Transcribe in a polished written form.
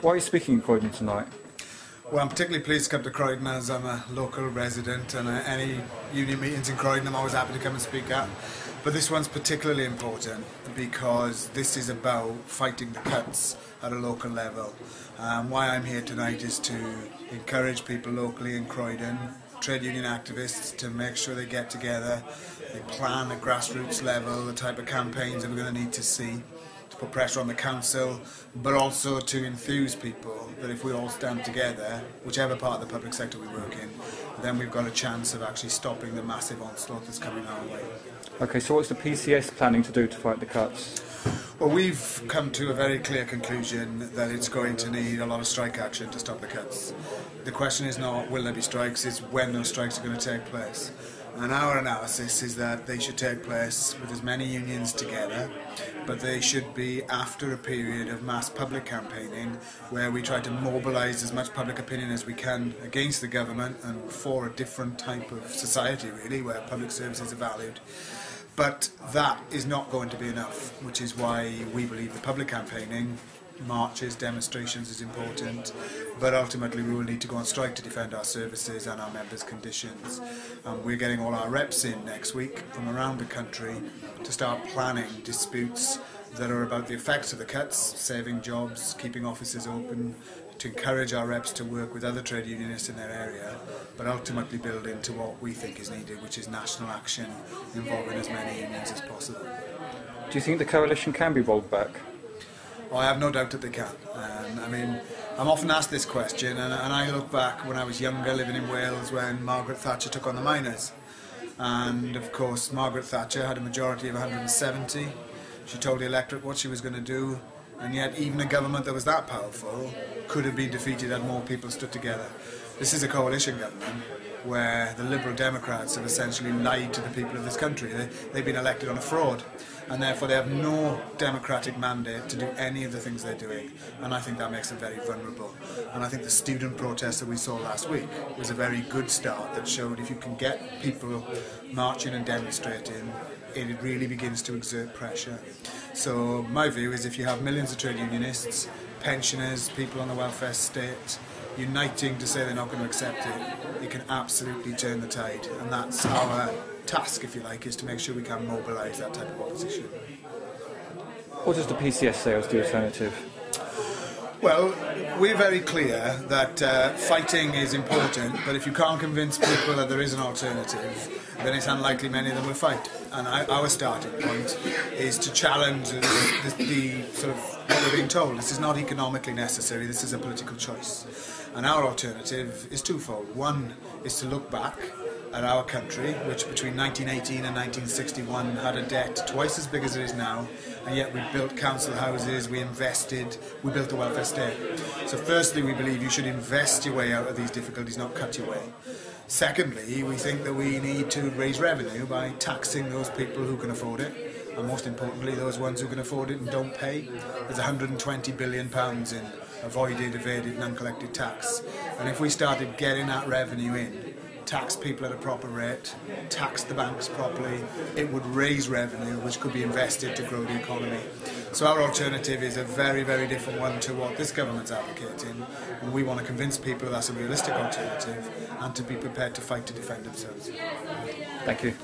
Why are you speaking in Croydon tonight? Well, I'm particularly pleased to come to Croydon as I'm a local resident, and any union meetings in Croydon I'm always happy to come and speak at. But this one's particularly important because this is about fighting the cuts at a local level. Why I'm here tonight is to encourage people locally in Croydon, trade union activists, to make sure they get together, they plan at grassroots level the type of campaigns that we're going to need to see, to put pressure on the council, but also to enthuse people that if we all stand together, whichever part of the public sector we work in, then we've got a chance of actually stopping the massive onslaught that's coming our way. Okay, so what's the PCS planning to do to fight the cuts? Well, we've come to a very clear conclusion that it's going to need a lot of strike action to stop the cuts. The question is not will there be strikes, it's when those strikes are going to take place. And our analysis is that they should take place with as many unions together, but they should be after a period of mass public campaigning where we try to mobilise as much public opinion as we can against the government and for a different type of society, really, where public services are valued. But that is not going to be enough, which is why we believe the public campaigning, marches, demonstrations is important, but ultimately we will need to go on strike to defend our services and our members' conditions. We're getting all our reps in next week from around the country to start planning disputes that are about the effects of the cuts, saving jobs, keeping offices open, to encourage our reps to work with other trade unionists in their area, but ultimately build into what we think is needed, which is national action involving as many unions as possible. Do you think the coalition can be rolled back? Well, I have no doubt that they can. I'm often asked this question, and I look back when I was younger, living in Wales, when Margaret Thatcher took on the miners. And of course, Margaret Thatcher had a majority of 170. She told the electorate what she was going to do, and yet even a government that was that powerful could have been defeated had more people stood together. This is a coalition government where the Liberal Democrats have essentially lied to the people of this country. They've been elected on a fraud, and therefore they have no democratic mandate to do any of the things they're doing, and I think that makes them very vulnerable. And I think the student protest that we saw last week was a very good start that showed if you can get people marching and demonstrating, it really begins to exert pressure. So my view is if you have millions of trade unionists, pensioners, people on the welfare state, uniting to say they're not going to accept it, it can absolutely turn the tide, and that's our task, if you like, is to make sure we can mobilise that type of opposition. What does the PCS say as the alternative? Well, we're very clear that fighting is important, but if you can't convince people that there is an alternative, then it's unlikely many of them will fight. And our starting point is to challenge the sort of what we're being told. This is not economically necessary, this is a political choice. And our alternative is twofold. One is to look back at our country, which between 1918 and 1961 had a debt twice as big as it is now, and yet we built council houses, we invested, we built a welfare state. So firstly, we believe you should invest your way out of these difficulties, not cut your way. Secondly, we think that we need to raise revenue by taxing those people who can afford it, and most importantly, those ones who can afford it and don't pay. There's £120 billion in avoided, evaded and uncollected tax, and if we started getting that revenue in, tax people at a proper rate, tax the banks properly, it would raise revenue which could be invested to grow the economy. So our alternative is a very, very different one to what this government's advocating, and we want to convince people that's a realistic alternative and to be prepared to fight to defend themselves. Thank you.